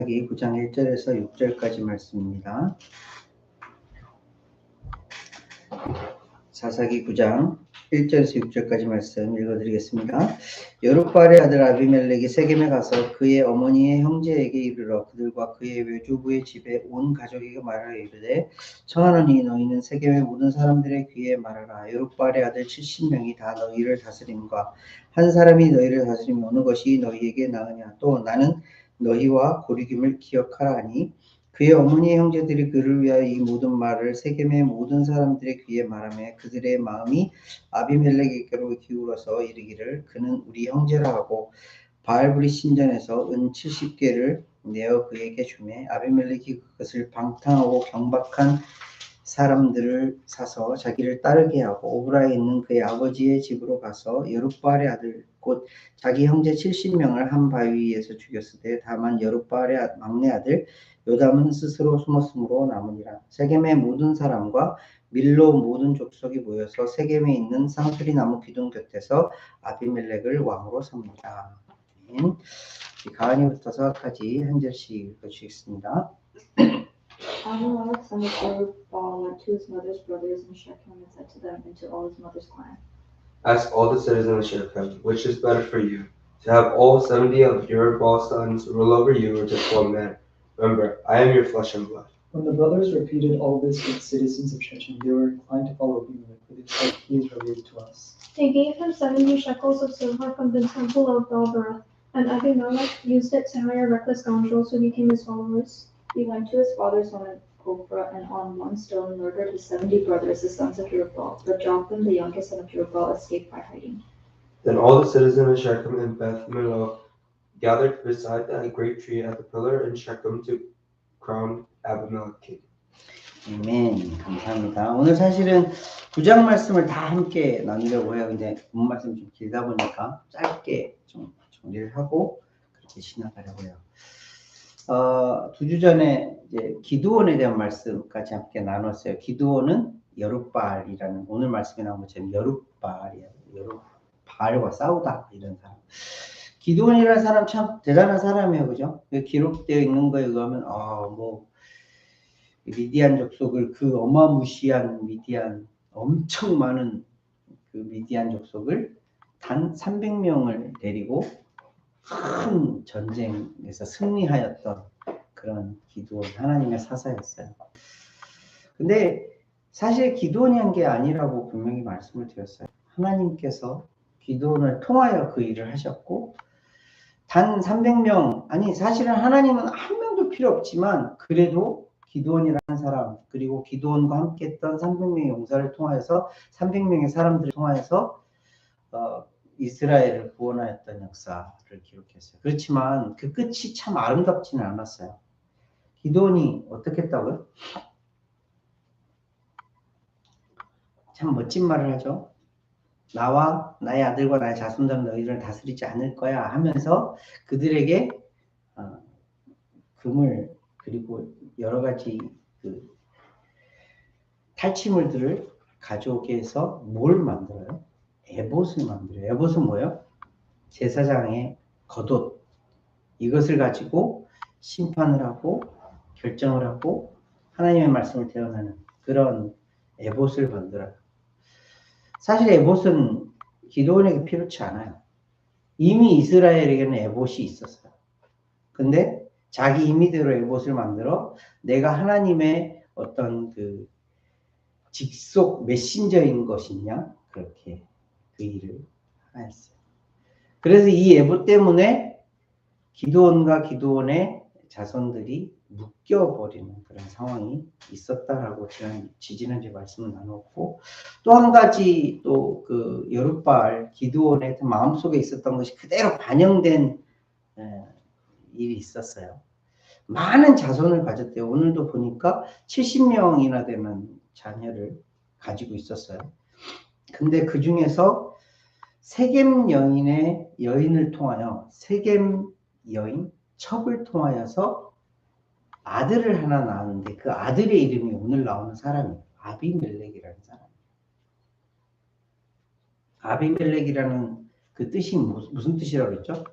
사사기 9장 1절에서 6절까지 말씀입니다. 사사기 9장 1절에서 6절까지 말씀 읽어드리겠습니다. 여룻바알의 아들 아비멜렉이 세겜에 가서 그의 어머니의 형제에게 이르러 그들과 그의 외조부의 집에 온 가족에게 말하여 이르되 청하노니 너희는 세겜의 모든 사람들의 귀에 말하라. 여룻바알의 아들 70명이 다 너희를 다스림과 한 사람이 너희를 다스리면 어느 것이 너희에게 나으냐. 또 나는 너희와 고리김을 기억하라 하니 그의 어머니의 형제들이 그를 위하여 이 모든 말을 세겜의 모든 사람들의 귀에 말하며 그들의 마음이 아비멜렉에게로 기울어서 이르기를 그는 우리 형제라 하고 바알브리 신전에서 은 70개를 내어 그에게 주매 아비멜렉이 그것을 방탕하고 경박한 사람들을 사서 자기를 따르게 하고 오브라에 있는 그의 아버지의 집으로 가서 여룻바알의 아들 곧 자기 형제 70명을 한 바위 위에서 죽였으되 다만 여룻바알의 막내 아들 요담은 스스로 숨었으므로 남으니라. 세겜의 모든 사람과 밀로 모든 족속이 모여서 세겜에 있는 쌍수리 나무 기둥 곁에서 아비멜렉을 왕으로 삼는다. 가은이부터 서까지 한 절씩 읽어주시겠습니다. Abimelech son of Jerubbaal went to his mother's brothers in Shechem and said to them and to all his mother's clan, Ask all the citizens of Shechem, which is better for you, to have all 70 of Jerubbaal's sons rule over you, or just one man? Remember, I am your flesh and blood. When the brothers repeated all this to the citizens of Shechem, they were inclined to follow Abimelech, for they said, he is related to us. They gave him 70 shekels of silver from the temple of Baal-berith, and Abimelech used it to hire reckless scoundrels who became his followers. He went to his father's home in Ophrah and on one stone murdered his 70 brothers, the sons of Jerubbaal. But Jotham, the youngest son of Jerubbaal, escaped by hiding. Then all the citizens of Shechem and Beth Millo gathered beside that great tree at the pillar in Shechem to crown Abimelech king. 아멘. 감사합니다. 오늘 사실은 9장 말씀을 다 함께 나누려고 해요. 근데 본 말씀 좀 길다 보니까 짧게 좀 정리를 하고 그렇게 지나가려고 해요. 2주 전에 이제 기드온에 대한 말씀까지 함께 나눴어요. 기드온은 여룻바알이라는 오늘 말씀에 나온 것처럼 여룻바알이에요. 여룻바알과 싸우다 이런 사람. 기드온이라는 사람 참 대단한 사람이에요, 그죠? 기록되어 있는 거에 의하면 미디안 족속을 그 어마무시한 미디안 엄청 많은 그 미디안 족속을 단 300명을 데리고 큰 전쟁에서 승리하였던 그런 기드온 하나님의 사사였어요. 근데 사실 기드온이 한 게 아니라고 분명히 말씀을 드렸어요. 하나님께서 기드온을 통하여 그 일을 하셨고 단 300명 아니 사실은 하나님은 한 명도 필요 없지만 그래도 기드온이라는 사람 그리고 기드온과 함께 했던 300명의 용사를 통하여서 300명의 사람들을 통하여서 이스라엘을 구원하였던 역사를 기록했어요. 그렇지만 그 끝이 참 아름답지는 않았어요. 기드온이 어떻게 했다고요? 참 멋진 말을 하죠. 나와 나의 아들과 나의 자손들은 너희를 다스리지 않을 거야 하면서 그들에게 금을 그리고 여러 가지 그 탈취물들을 가져오게 해서 뭘 만들어요? 에봇을 만들어요. 에봇은 뭐예요? 제사장의 겉옷. 이것을 가지고 심판을 하고 결정을 하고 하나님의 말씀을 대언하는 그런 에봇을 만들어요. 사실 에봇은 기드온에게 필요치 않아요. 이미 이스라엘에게는 에봇이 있었어요. 근데 자기 임의대로 에봇을 만들어 내가 하나님의 어떤 그 직속 메신저인 것이냐 그렇게 그 일을 하였어요. 그래서 이 에봇 때문에 기드온과 기드온의 자손들이 묶여버리는 그런 상황이 있었다라고 지지난주에 말씀을 나눴고 또 한 가지 또 그 여룻바알 기드온의 마음속에 있었던 것이 그대로 반영된 일이 있었어요. 많은 자손을 가졌대요. 오늘도 보니까 70명이나 되는 자녀를 가지고 있었어요. 근데 그 중에서 세겜 여인을 통하여 세겜 여인 첩을 통하여서 아들을 하나 낳았는데 그 아들의 이름이 오늘 나오는 사람이에요. 아비멜렉이라는 사람. 아비멜렉이라는 그 뜻이 무슨 뜻이라고 그랬죠?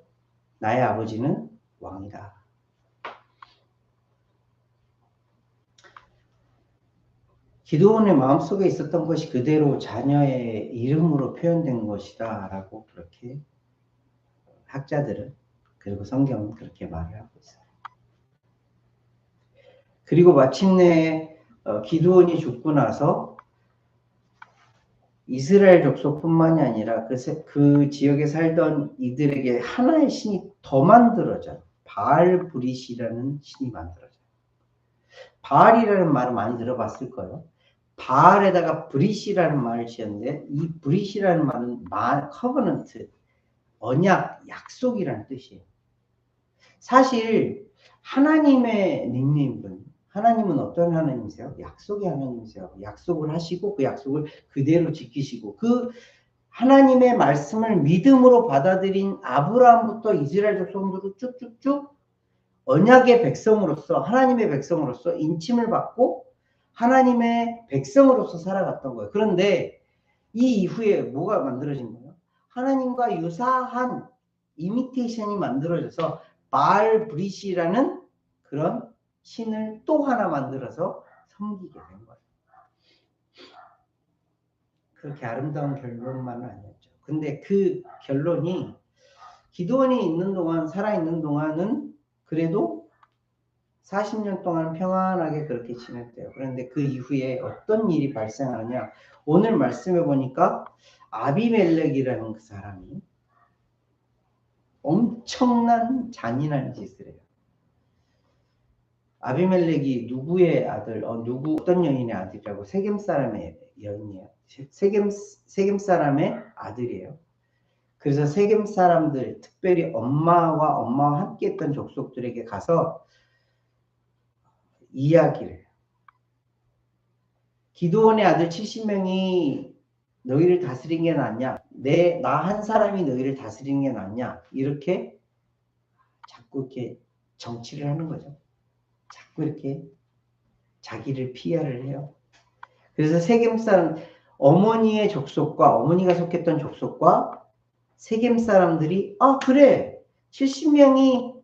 나의 아버지는 왕이다. 기드온의 마음속에 있었던 것이 그대로 자녀의 이름으로 표현된 것이다 라고 그렇게 학자들은, 그리고 성경은 그렇게 말을 하고 있어요. 그리고 마침내 기드온이 죽고 나서 이스라엘 족속뿐만이 아니라 그 지역에 살던 이들에게 하나의 신이 더 만들어져요. 바알브릿이라는 신이 만들어져요. 바알이라는 말을 많이 들어봤을 거예요. 바알에다가 브릿이라는 말을 지었는데, 이 브릿이라는 말은 커버넌트, 언약, 약속이라는 뜻이에요. 사실 하나님의 닉네임은, 하나님은 어떤 하나님이세요? 약속의 하나님이세요. 약속을 하시고 그 약속을 그대로 지키시고, 그 하나님의 말씀을 믿음으로 받아들인 아브라함부터 이스라엘 족속으로 쭉쭉쭉 언약의 백성으로서, 하나님의 백성으로서 인침을 받고 하나님의 백성으로서 살아갔던 거예요. 그런데 이 이후에 뭐가 만들어진 거예요? 하나님과 유사한 이미테이션이 만들어져서 바알브릿이라는 그런 신을 또 하나 만들어서 섬기게 된 거예요. 그렇게 아름다운 결론만은 아니었죠. 근데 그 결론이 기드온이 있는 동안, 살아있는 동안은 그래도 40년 동안 평안하게 그렇게 지냈대요. 그런데 그 이후에 어떤 일이 발생하느냐. 오늘 말씀해 보니까 아비멜렉이라는 그 사람이 엄청난 잔인한 짓을 해요. 아비멜렉이 누구의 아들, 어떤 여인의 아들이라고? 세겜 사람의 여인이에요. 세겜 사람의 아들이에요. 그래서 세겜 사람들, 특별히 엄마와 함께 했던 족속들에게 가서 이야기를 해요. 기드온의 아들 70명이 너희를 다스린 게 낫냐? 나 한 사람이 너희를 다스리는 게 낫냐? 이렇게 자꾸 이렇게 정치를 하는 거죠. 자꾸 이렇게 자기를 PR을 해요. 그래서 세겜 사람, 어머니의 족속과, 어머니가 속했던 족속과 세겜 사람들이, 그래, 70명이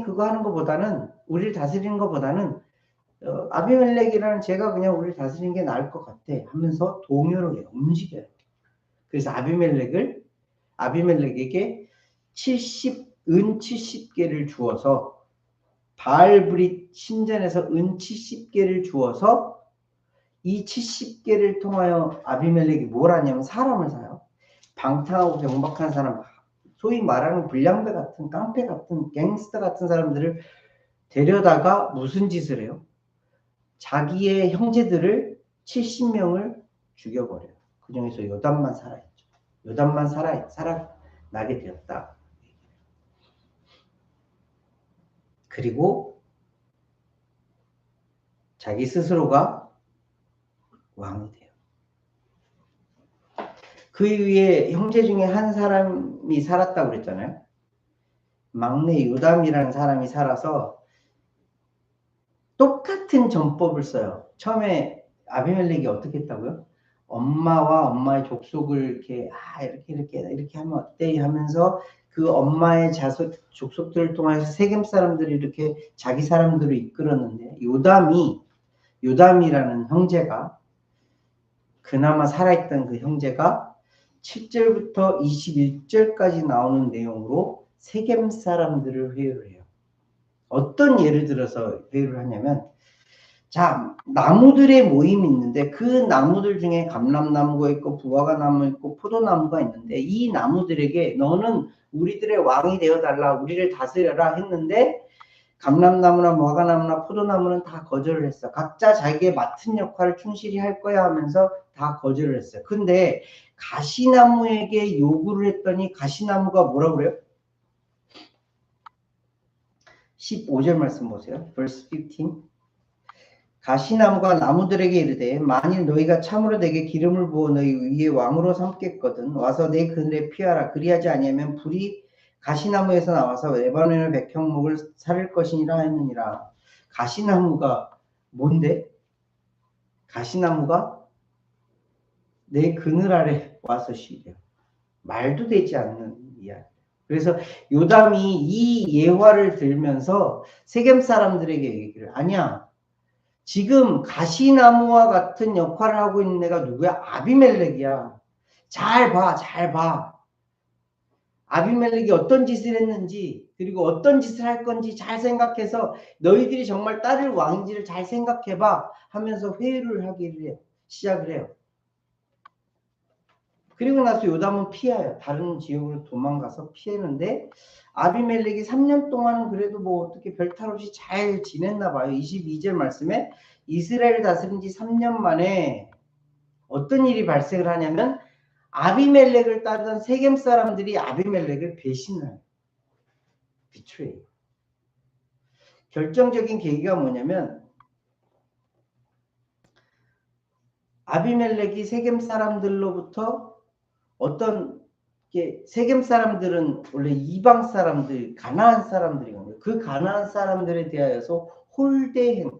그거 하는 것보다는, 우리를 다스리는 것보다는 아비멜렉이라는 제가 그냥 우리를 다스리는 게 나을 것 같아 하면서 동요를 해요. 움직여요. 그래서 아비멜렉에게 은 70개를 주어서, 바알브릿 신전에서 은 70개를 주어서 이 70개를 통하여 아비멜렉이 뭘 하냐면 사람을 사요. 방탕하고 병박한 사람, 소위 말하는 불량배 같은, 깡패 같은, 갱스터 같은 사람들을 데려다가 무슨 짓을 해요? 자기의 형제들을 70명을 죽여버려요. 그 중에서 요담만 살아있죠. 요담만 살아나게 되었다. 그리고 자기 스스로가 왕이 돼요. 그 이후에 형제 중에 한 사람이 살았다고 그랬잖아요. 막내 요담이라는 사람이 살아서 똑같은 전법을 써요. 처음에 아비멜렉이 어떻게 했다고요? 엄마와 엄마의 족속을 이렇게 이렇게 하면 어때? 하면서 그 엄마의 족속들을 통해서 세겜 사람들이 이렇게 자기 사람들을 이끌었는데, 요담이라는 형제가, 그나마 살아있던 그 형제가 7절부터 21절까지 나오는 내용으로 세겜 사람들을 회유를 해요. 어떤 예를 들어서 회유를 하냐면, 자, 나무들의 모임이 있는데 그 나무들 중에 감람나무가 있고 부화과나무 있고 포도나무가 있는데, 이 나무들에게 너는 우리들의 왕이 되어달라, 우리를 다스려라 했는데, 감람나무나 무화과나무나 포도나무는 다 거절을 했어. 각자 자기의 맡은 역할을 충실히 할 거야 하면서 다 거절을 했어요. 근데 가시나무에게 요구를 했더니 가시나무가 뭐라고 그래요? 15절 말씀 보세요. verse 15. 가시나무가 나무들에게 이르되, 만일 너희가 참으로 내게 기름을 부어 너희 위에 왕으로 삼겠거든 와서 내 그늘에 피하라. 그리하지 아니하면 불이 가시나무에서 나와서 레바논의 백향목을 살릴 것이니라 했느니라. 가시나무가 뭔데? 가시나무가 내 그늘 아래 와서 쉬래요. 말도 되지 않는 이야기. 그래서 요담이 이 예화를 들면서 세겜 사람들에게 얘기를, 아니야, 지금 가시나무와 같은 역할을 하고 있는 애가 누구야? 아비멜렉이야. 잘 봐, 잘 봐. 아비멜렉이 어떤 짓을 했는지, 그리고 어떤 짓을 할 건지 잘 생각해서 너희들이 정말 따를 왕인지를 잘 생각해봐 하면서 회유를 하기를 해요. 시작을 해요. 그리고 나서 요담은 피해요. 다른 지역으로 도망가서 피했는데 아비멜렉이 3년 동안은 그래도 뭐 어떻게 별탈 없이 잘 지냈나 봐요. 22절 말씀에 이스라엘을 다스린 지 3년 만에 어떤 일이 발생을 하냐면 아비멜렉을 따르던 세겜 사람들이 아비멜렉을 배신해요. 비트레이. 결정적인 계기가 뭐냐면 아비멜렉이 세겜 사람들로부터 어떤 게 세겜 사람들은 원래 이방 사람들, 가나안 사람들이거든요. 그 가나안 사람들에 대하여서 홀대행,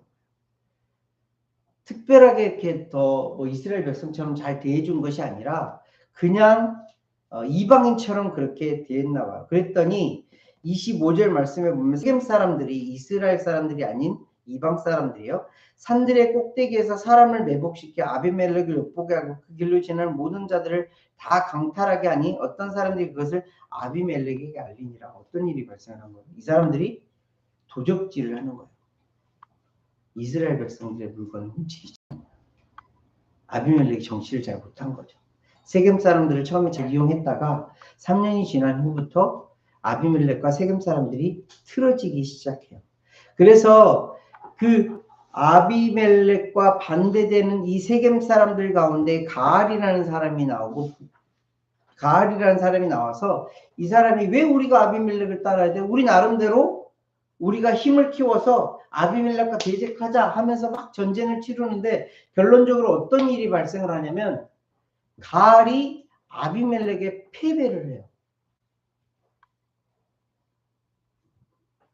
특별하게 이렇게 더 뭐 이스라엘 백성처럼 잘 대해준 것이 아니라 그냥 이방인처럼 그렇게 대했나 봐요. 그랬더니 25절 말씀에 보면 세겜 사람들이 이스라엘 사람들이 아닌 이방 사람들이요. 산들의 꼭대기에서 사람을 매복시켜 아비멜렉을 엿보게 하고 그 길로 지나는 모든 자들을 다 강탈하게 하니 어떤 사람들이 그것을 아비멜렉에게 알리니라. 어떤 일이 발생한 거예요? 이 사람들이 도적질을 하는 거예요. 이스라엘 백성들의 물건을 훔치기. 아비멜렉이 정치를 잘 못한 거죠. 세겜 사람들을 처음에 잘 이용했다가 3년이 지난 후부터 아비멜렉과 세겜 사람들이 틀어지기 시작해요. 그래서 그 아비멜렉과 반대되는 이 세겜 사람들 가운데 가알이라는 사람이 나오고 가알이라는 사람이 나와서 이 사람이 왜 우리가 아비멜렉을 따라야 돼? 우리 나름대로 우리가 힘을 키워서 아비멜렉과 대적하자 하면서 막 전쟁을 치르는데 결론적으로 어떤 일이 발생을 하냐면 가알이 아비멜렉에 패배를 해요.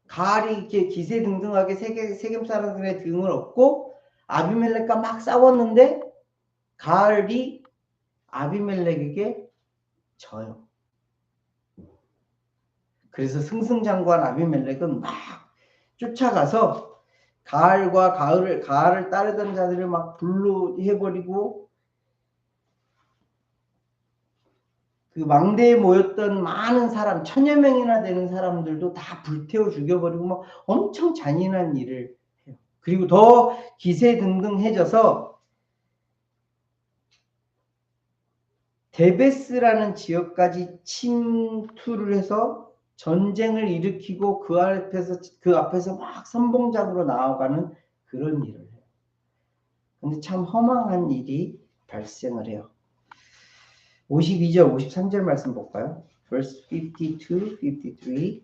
가알이 이렇게 기세등등하게 세겜 사람들의 등을 얻고 아비멜렉과 막 싸웠는데 가알이 아비멜렉에게 져요. 그래서 승승장구한 아비멜렉은 막 쫓아가서 가알을 따르던 자들을 막 분노해버리고 그 망대에 모였던 많은 사람, 1000여 명이나 되는 사람들도 다 불태워 죽여버리고 막 엄청 잔인한 일을 해요. 그리고 더 기세등등해져서 데베스라는 지역까지 침투를 해서 전쟁을 일으키고 그 앞에서 막 선봉장으로 나아가는 그런 일을 해요. 근데 참 허망한 일이 발생을 해요. 52절, 53절 말씀 볼까요? verse 52, 53.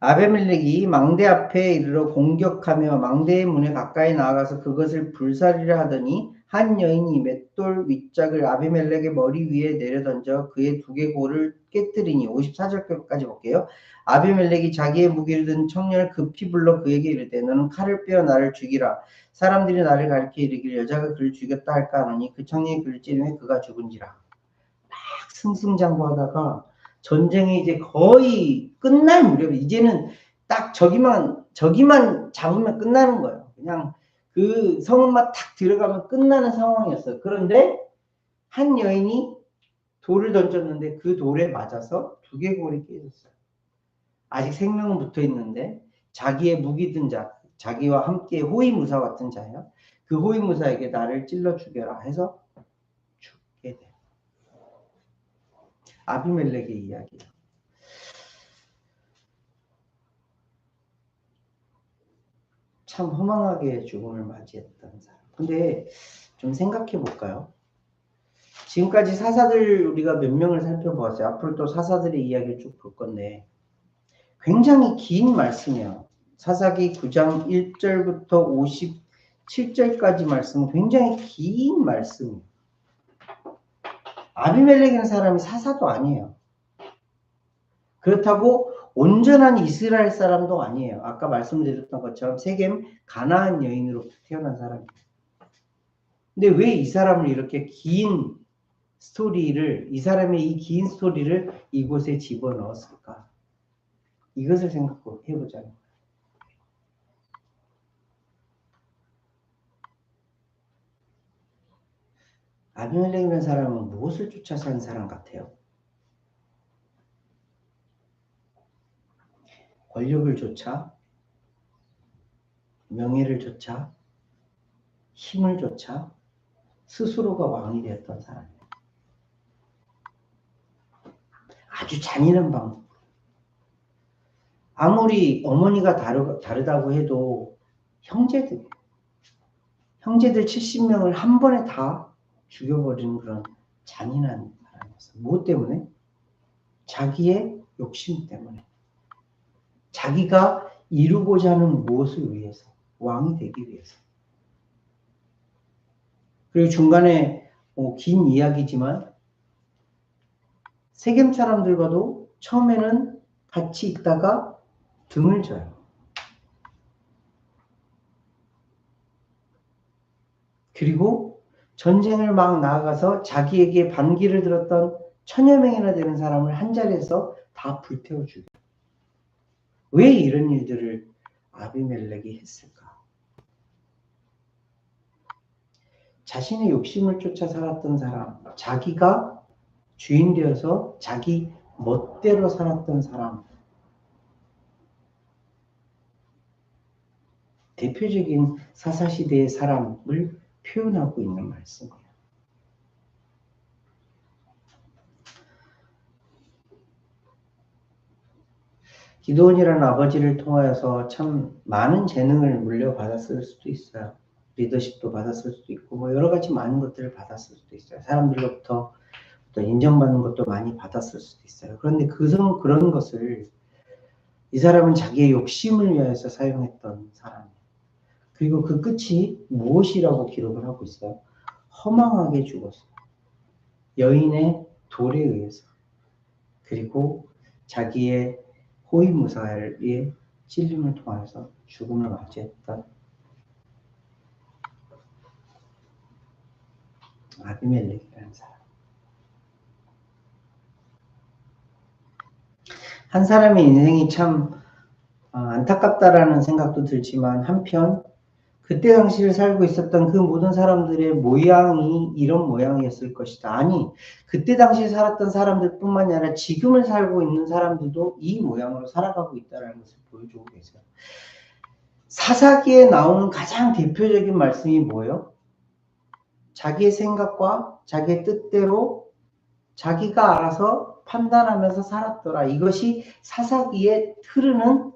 아비멜렉이 망대 앞에 이르러 공격하며 망대의 문에 가까이 나아가서 그것을 불사르려 하더니 한 여인이 맷돌 윗짝을 아비멜렉의 머리 위에 내려던져 그의 두개골을 깨뜨리니 54절까지 볼게요. 아비멜렉이 자기의 무기를 든 청년을 급히 불러 그에게 이르되 너는 칼을 빼어 나를 죽이라. 사람들이 나를 가리켜 이르기를 여자가 그를 죽였다 할까 하노니 그 청년이 그를 찌르매 그가 죽은지라. 막 승승장구하다가 전쟁이 이제 거의 끝날 무렵 이제는 딱 저기만 잡으면 끝나는 거예요. 그냥 그 성읍만 탁 들어가면 끝나는 상황이었어요. 그런데 한 여인이 돌을 던졌는데 그 돌에 맞아서 두개골이 깨졌어요. 아직 생명은 붙어 있는데 자기의 무기 든 자, 자기와 함께 호위무사 같은 자예요. 그 호위무사에게 나를 찔러 죽여라 해서 죽게 돼요. 아비멜렉의 이야기예요. 참 허망하게 죽음을 맞이했던 사람. 근데 좀 생각해 볼까요? 지금까지 사사들 우리가 몇 명을 살펴보았어요. 앞으로 또 사사들의 이야기를 쭉 볼 건데 굉장히 긴 말씀이에요. 사사기 9장 1절부터 57절까지 말씀은 굉장히 긴 말씀이에요. 아비멜렉이라는 사람이 사사도 아니에요. 그렇다고 온전한 이스라엘 사람도 아니에요. 아까 말씀드렸던 것처럼 세겜 가나안 여인으로부터 태어난 사람이에요. 근데 왜 이 사람을 이렇게 이 사람의 이 긴 스토리를 이곳에 집어넣었을까? 이것을 생각해 보자는 거예요. 아비멜렉이라는 사람은 무엇을 쫓아 산 사람 같아요? 권력을 쫓아, 명예를 쫓아, 힘을 쫓아 스스로가 왕이 되었던 사람이에요. 아주 잔인한 방법. 아무리 어머니가 다르다고 해도 형제들 70명을 한 번에 다 죽여버리는 그런 잔인한 사람이었어요. 무엇 때문에? 자기의 욕심 때문에. 자기가 이루고자 하는 무엇을 위해서, 왕이 되기 위해서. 그리고 중간에 긴 이야기지만 세겜 사람들과도 처음에는 같이 있다가 등을 져요. 그리고 전쟁을 막 나아가서 자기에게 반기를 들었던 1000여 명이나 되는 사람을 한 자리에서 다 불태워 죽여요. 왜 이런 일들을 아비멜렉이 했을까? 자신의 욕심을 쫓아 살았던 사람, 자기가 주인 되어서 자기 멋대로 살았던 사람, 대표적인 사사시대의 사람을 표현하고 있는 말씀이에요. 기드온이라는 아버지를 통하여서 참 많은 재능을 물려받았을 수도 있어요. 리더십도 받았을 수도 있고 뭐 여러 가지 많은 것들을 받았을 수도 있어요. 사람들로부터 또 인정받는 것도 많이 받았을 수도 있어요. 그런데 그런 것을 이 사람은 자기의 욕심을 위해서 사용했던 사람이에요. 그리고 그 끝이 무엇이라고 기록을 하고 있어요? 허망하게 죽었어요. 여인의 돌에 의해서. 그리고 자기의 호위무사의 찔림을 통해서 죽음을 맞이했던 아비멜렉이라는 사람. 한 사람의 인생이 참 안타깝다라는 생각도 들지만 한편 그때 당시를 살고 있었던 그 모든 사람들의 모양이 이런 모양이었을 것이다. 아니, 그때 당시에 살았던 사람들 뿐만이 아니라 지금을 살고 있는 사람들도 이 모양으로 살아가고 있다는 것을 보여주고 계세요. 사사기에 나오는 가장 대표적인 말씀이 뭐예요? 자기의 생각과 자기의 뜻대로 자기가 알아서 판단하면서 살았더라. 이것이 사사기에 흐르는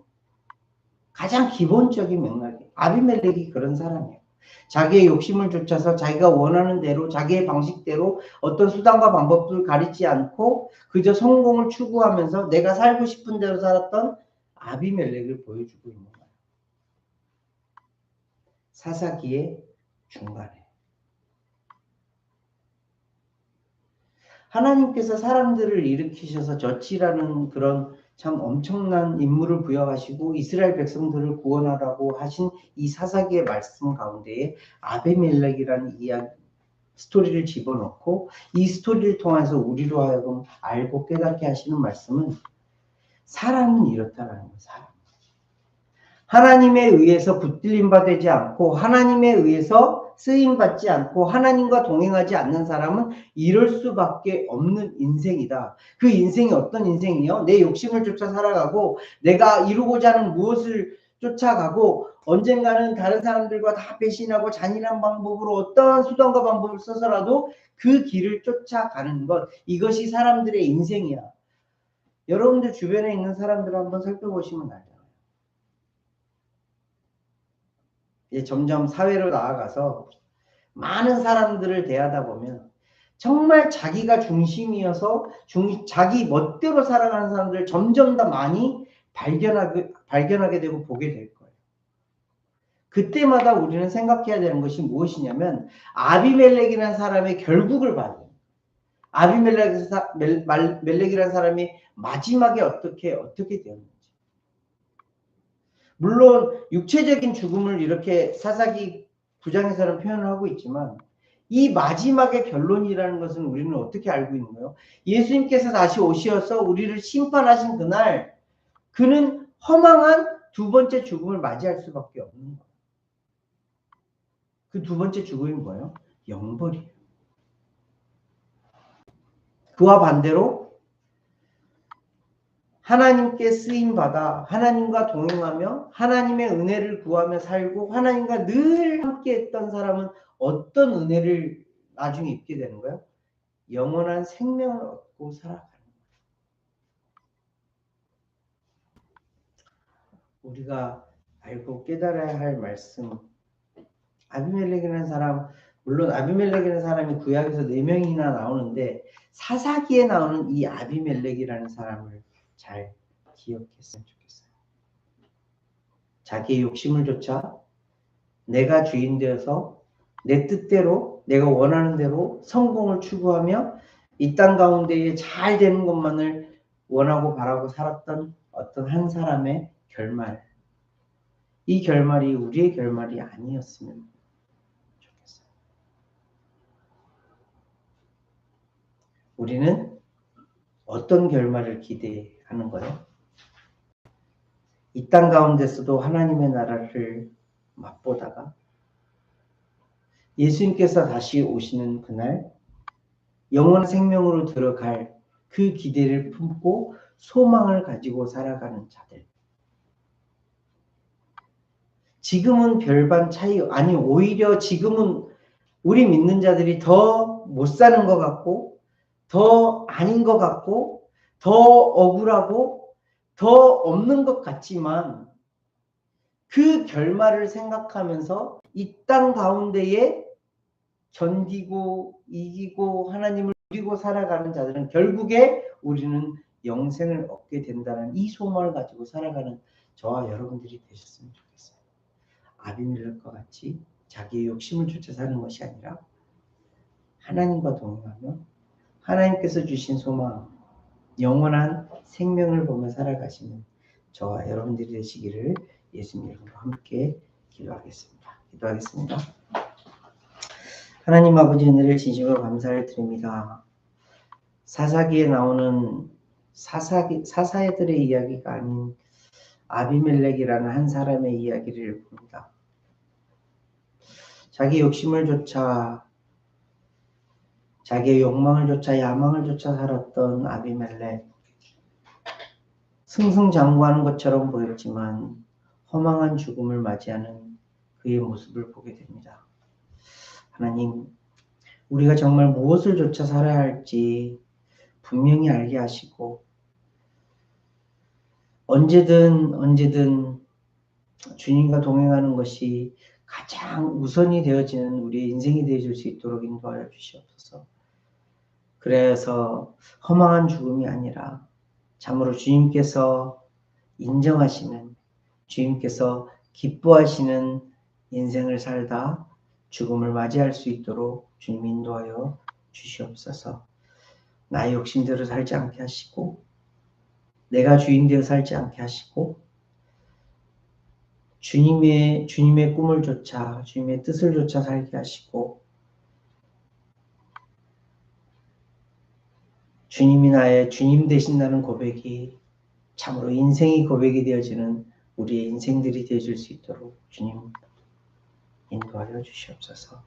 가장 기본적인 맥락이에요. 아비멜렉이 그런 사람이에요. 자기의 욕심을 쫓아서 자기가 원하는 대로 자기의 방식대로 어떤 수단과 방법을 가리지 않고 그저 성공을 추구하면서 내가 살고 싶은 대로 살았던 아비멜렉을 보여주고 있는 거예요. 사사기의 중간에. 하나님께서 사람들을 일으키셔서 저치라는 그런 참 엄청난 임무를 부여하시고 이스라엘 백성들을 구원하라고 하신 이 사사기의 말씀 가운데에 아비멜렉이라는 이야기 스토리를 집어넣고 이 스토리를 통해서 우리로 하여금 알고 깨닫게 하시는 말씀은 사람은 이렇다라는 거예요. 사람. 하나님에 의해서 붙들림 받지 않고 하나님에 의해서 쓰임받지 않고 하나님과 동행하지 않는 사람은 이럴 수밖에 없는 인생이다. 그 인생이 어떤 인생이요? 내 욕심을 쫓아 살아가고 내가 이루고자 하는 무엇을 쫓아가고 언젠가는 다른 사람들과 다 배신하고 잔인한 방법으로 어떠한 수단과 방법을 써서라도 그 길을 쫓아가는 것. 이것이 사람들의 인생이야. 여러분들 주변에 있는 사람들을 한번 살펴보시면 알죠. 이제 점점 사회로 나아가서 많은 사람들을 대하다 보면 정말 자기가 중심이어서 자기 멋대로 살아가는 사람들을 점점 더 많이 발견하게 되고 보게 될 거예요. 그때마다 우리는 생각해야 되는 것이 무엇이냐면 아비멜렉이라는 사람의 결국을 봐야 돼요. 아비멜렉이라는 사람이 마지막에 어떻게 되었는지. 물론 육체적인 죽음을 이렇게 사사기 9장에서는 표현을 하고 있지만 이 마지막의 결론이라는 것은 우리는 어떻게 알고 있는 거예요? 예수님께서 다시 오셔서 우리를 심판하신 그날 그는 허망한 두 번째 죽음을 맞이할 수밖에 없는 거예요. 그 두 번째 죽음이 뭐예요? 영벌이에요. 그와 반대로 하나님께 쓰임받아 하나님과 동행하며 하나님의 은혜를 구하며 살고 하나님과 늘 함께했던 사람은 어떤 은혜를 나중에 입게 되는 거예요? 영원한 생명을 얻고 살아가는 거예요. 우리가 알고 깨달아야 할 말씀. 아비멜렉이라는 사람, 물론 아비멜렉이라는 사람이 구약에서 4명이나 나오는데 사사기에 나오는 이 아비멜렉이라는 사람을 잘 기억했으면 좋겠어요. 자기의 욕심을 쫓아 내가 주인 되어서 내 뜻대로 내가 원하는 대로 성공을 추구하며 이 땅 가운데에 잘 되는 것만을 원하고 바라고 살았던 어떤 한 사람의 결말. 이 결말이 우리의 결말이 아니었으면 좋겠어요. 우리는 어떤 결말을 기대하는 거예요? 이 땅 가운데서도 하나님의 나라를 맛보다가 예수님께서 다시 오시는 그날 영원한 생명으로 들어갈 그 기대를 품고 소망을 가지고 살아가는 자들. 지금은 별반 차이, 아니 오히려 지금은 우리 믿는 자들이 더 못 사는 것 같고 더 아닌 것 같고 더 억울하고 더 없는 것 같지만 그 결말을 생각하면서 이 땅 가운데에 견디고 이기고 하나님을 누리고 살아가는 자들은 결국에 우리는 영생을 얻게 된다는 이 소망을 가지고 살아가는 저와 여러분들이 되셨으면 좋겠어요. 아비멜렉과 같이 자기의 욕심을 쫓아 사는 것이 아니라 하나님과 동행하며 하나님께서 주신 소망, 영원한 생명을 보며 살아가시는 저와 여러분들이 되시기를 예수님 이름으로 함께 기도하겠습니다. 하나님 아버지 은혜를 진심으로 감사를 드립니다. 사사기에 나오는 사사들의 이야기가 아닌 아비멜렉이라는 한 사람의 이야기를 봅니다. 자기 욕심을 쫓아 자기의 욕망을 쫓아 야망을 쫓아 살았던 아비멜렉. 승승장구하는 것처럼 보였지만 허망한 죽음을 맞이하는 그의 모습을 보게 됩니다. 하나님, 우리가 정말 무엇을 쫓아 살아야 할지 분명히 알게 하시고 언제든 주님과 동행하는 것이 가장 우선이 되어지는 우리의 인생이 되어질 수 있도록 인도하여 주시옵소서. 그래서 허망한 죽음이 아니라 참으로 주님께서 인정하시는, 주님께서 기뻐하시는 인생을 살다 죽음을 맞이할 수 있도록 주님 인도하여 주시옵소서. 나의 욕심대로 살지 않게 하시고 내가 주인 되어 살지 않게 하시고 주님의 꿈을 쫓아 주님의 뜻을 쫓아 살게 하시고 주님이 나의 주님 되신다는 고백이 참으로 인생의 고백이 되어지는 우리의 인생들이 되어질 수 있도록 주님 인도하여 주시옵소서.